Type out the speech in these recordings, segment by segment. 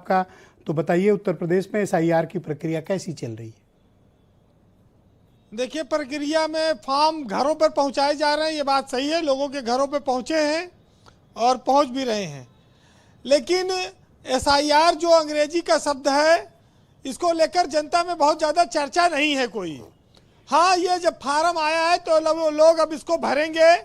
आपका। तो बताइए, उत्तर प्रदेश में SIR की प्रक्रिया कैसी चल रही है? देखिए, प्रक्रिया में फॉर्म घरों पर पहुंचाए जा रहे हैं, ये बात सही है, लोगों के घरों पे पहुंचे हैं और पहुंच भी रहे हैं। लेकिन SIR जो अंग्रेजी का शब्द है, इसको लेकर जनता में बहुत ज़्यादा चर्चा नहीं है कोई। हाँ, ये जब फार्म आया है तो लोग अब इसको भरेंगे,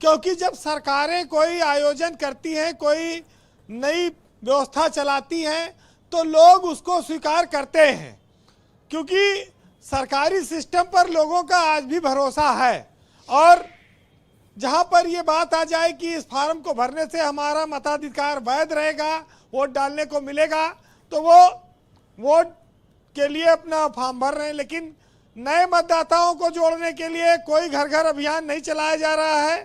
क्योंकि जब सरकारें कोई आयोजन करती हैं, कोई नई व्यवस्था चलाती हैं, तो लोग उसको स्वीकार करते हैं, क्योंकि सरकारी सिस्टम पर लोगों का आज भी भरोसा है। और जहाँ पर ये बात आ जाए कि इस फार्म को भरने से हमारा मताधिकार वैध रहेगा, वोट डालने को मिलेगा, तो वो वोट के लिए अपना फॉर्म भर रहे हैं। लेकिन नए मतदाताओं को जोड़ने के लिए कोई घर घर अभियान नहीं चलाया जा रहा है।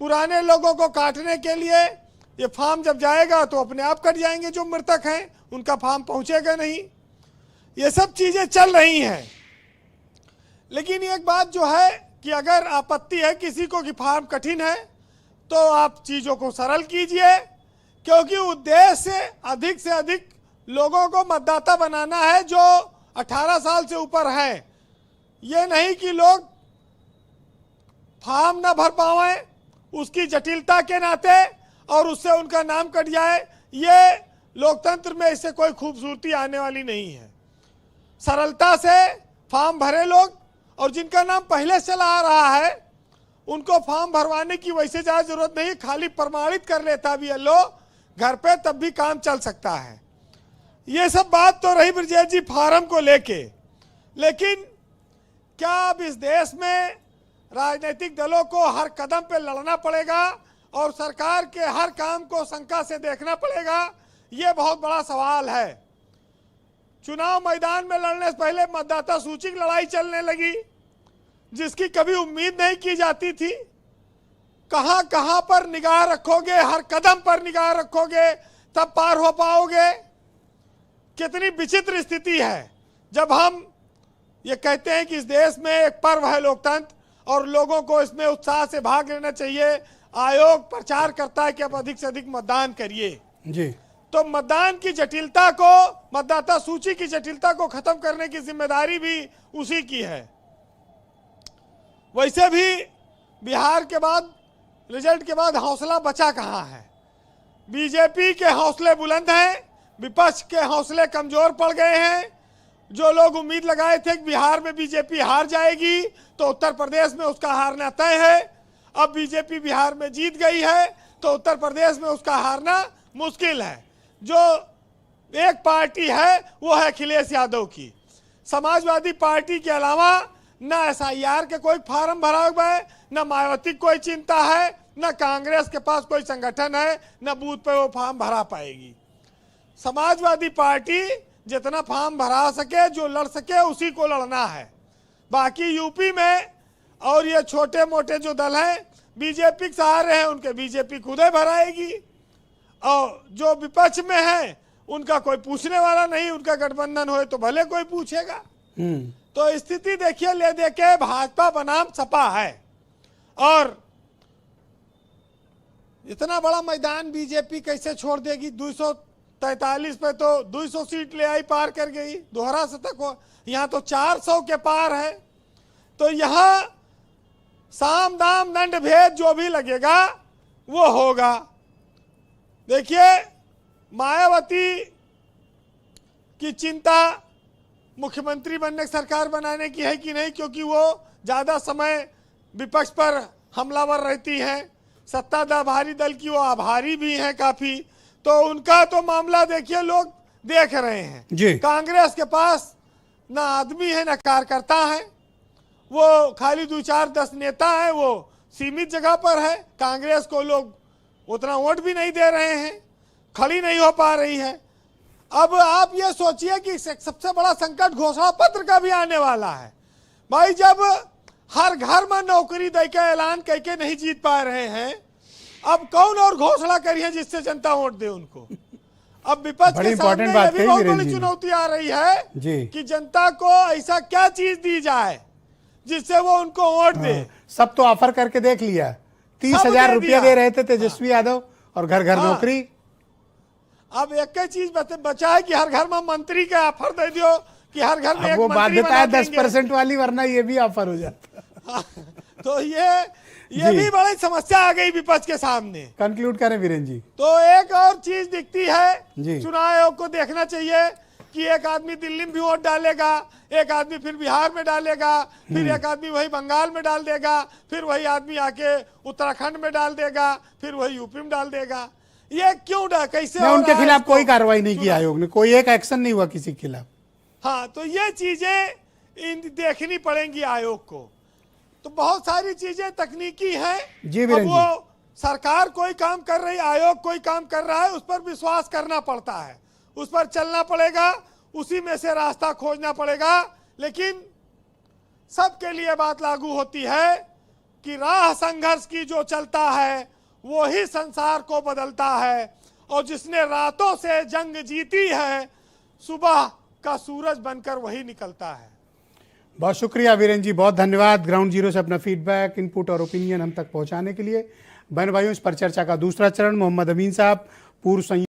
पुराने लोगों को काटने के लिए ये फॉर्म जब जाएगा तो अपने आप कट जाएंगे, जो मृतक हैं उनका फॉर्म पहुंचेगा नहीं। ये सब चीज़ें चल रही हैं। लेकिन एक बात जो है कि अगर आपत्ति है किसी को कि फॉर्म कठिन है, तो आप चीज़ों को सरल कीजिए, क्योंकि उद्देश्य से अधिक लोगों को मतदाता बनाना है जो 18 साल से ऊपर है। ये नहीं कि लोग फॉर्म ना भर पाएं उसकी जटिलता के नाते और उससे उनका नाम कट जाए। ये लोकतंत्र में इससे कोई खूबसूरती आने वाली नहीं है। सरलता से फॉर्म भरे लोग, और जिनका नाम पहले से चला आ रहा है उनको फॉर्म भरवाने की वैसे ज़्यादा जरूरत नहीं, खाली प्रमाणित कर लेता भी है लो घर पे, तब भी काम चल सकता है। ये सब बात तो रही ब्रजेश जी फार्म को लेके। लेकिन क्या अब इस देश में राजनीतिक दलों को हर कदम पे लड़ना पड़ेगा और सरकार के हर काम को शंका से देखना पड़ेगा? ये बहुत बड़ा सवाल है। चुनाव मैदान में लड़ने से पहले मतदाता सूची की लड़ाई चलने लगी, जिसकी कभी उम्मीद नहीं की जाती थी। कहां कहां पर निगाह रखोगे, हर कदम पर निगाह रखोगे तब पार हो पाओगे। कितनी विचित्र स्थिति है जब हम ये कहते हैं कि इस देश में एक पर्व है लोकतंत्र और लोगों को इसमें उत्साह से भाग लेना चाहिए। आयोग प्रचार करता है कि आप अधिक से अधिक मतदान करिए जी। तो मतदान की जटिलता को, मतदाता सूची की जटिलता को खत्म करने की जिम्मेदारी भी उसी की है। वैसे भी बिहार के बाद, रिजल्ट के बाद हौसला बचा कहाँ है? बीजेपी के हौसले बुलंद हैं, विपक्ष के हौसले कमजोर पड़ गए हैं। जो लोग उम्मीद लगाए थे कि बिहार में बीजेपी हार जाएगी तो उत्तर प्रदेश में उसका हारना तय है। अब बीजेपी बिहार में जीत गई है तो उत्तर प्रदेश में उसका हारना मुश्किल है। जो एक पार्टी है वो है अखिलेश यादव की। समाजवादी पार्टी के अलावा न SIR के कोई फार्म भरा हुआ है, न मायावती कोई चिंता है, न कांग्रेस के पास कोई संगठन है, न बूथ पे वो फॉर्म भरा पाएगी। समाजवादी पार्टी जितना फॉर्म भरा सके, जो लड़ सके उसी को लड़ना है। बाकी यूपी में और ये छोटे मोटे जो दल हैं बीजेपी के सहारे हैं, उनके बीजेपी खुद ही भराएगी। और जो विपक्ष में है उनका कोई पूछने वाला नहीं, उनका गठबंधन हो तो भले कोई पूछेगा। तो स्थिति देखिए, ले देके भाजपा बनाम सपा है। और इतना बड़ा मैदान बीजेपी कैसे छोड़ देगी? 243 पे तो 200 सीट ले आई, पार कर गई, दोहरा शतक हो। यहाँ तो 400 के पार है। तो यहाँ साम दाम दंड भेद जो भी लगेगा वो होगा। देखिए, मायावती की चिंता मुख्यमंत्री बनने, सरकार बनाने की है कि नहीं, क्योंकि वो ज़्यादा समय विपक्ष पर हमलावर रहती हैं। सत्ताधारी दल की वो आभारी भी हैं काफ़ी। तो उनका तो मामला देखिए, लोग देख रहे हैं जी। कांग्रेस के पास ना आदमी है ना कार्यकर्ता है, वो खाली 2-4-10 नेता है, वो सीमित जगह पर है। कांग्रेस को लोग उतना वोट भी नहीं दे रहे हैं, खड़ी नहीं हो पा रही है। अब आप ये सोचिए कि सबसे बड़ा संकट घोषणा पत्र का भी आने वाला है। भाई, जब हर घर में नौकरी देकर ऐलान करके नहीं जीत पा रहे हैं, अब कौन और घोषणा करिए जिससे जनता वोट दे उनको? अब विपक्ष के सामने ये भी बहुत बड़ी चुनौती आ रही है कि जनता को ऐसा क्या चीज दी जाए जिससे वो उनको वोट दे। सब तो ऑफर करके देख लिया, 30,000 रुपया दे रहे थे तेजस्वी यादव और घर घर नौकरी। अब एक ही चीज बचा है कि हर घर में मंत्री का ऑफर दे दियो कि हर घर में अब एक वो मंत्री बाध्यता बना है देंगे। 10% वाली, वरना ये भी ऑफर हो जाता। तो ये जी। भी बड़ी समस्या आ गई विपक्ष के सामने। कंक्लूड करें वीरेन जी। तो एक और चीज दिखती है, जी। चुनाव आयोग को देखना चाहिए कि एक आदमी दिल्ली में भी वोट डालेगा, एक आदमी फिर बिहार में डालेगा, फिर एक आदमी वही बंगाल में डाल देगा, फिर वही आदमी आके उत्तराखंड में डाल देगा, फिर वही यूपी में डाल देगा। ये क्यों कैसे नहीं, हो उनके रहा है खिलाफ इसको? कोई कार्रवाई नहीं की आयोग ने, कोई एक एक्शन नहीं हुआ किसी के खिलाफ। हाँ, तो ये चीजें देखनी पड़ेंगी आयोग को। तो बहुत सारी चीजें तकनीकी हैं। जी अब वीरेन जी। वो सरकार कोई काम कर रही, आयोग कोई काम कर रहा है, उस पर विश्वास करना पड़ता है, उस पर चलना पड़ेगा, उसी में से रास्ता खोजना पड़ेगा। लेकिन सबके लिए बात लागू होती है कि राह संघर्ष की जो चलता है वो ही संसार को बदलता है, और जिसने रातों से जंग जीती है सुबह का सूरज बनकर वही निकलता है। बहुत शुक्रिया वीरेन जी, बहुत धन्यवाद ग्राउंड जीरो से अपना फीडबैक, इनपुट और ओपिनियन हम तक पहुंचाने के लिए। बहन भाइयों, इस पर चर्चा का दूसरा चरण मोहम्मद अमीन साहब, पूर्व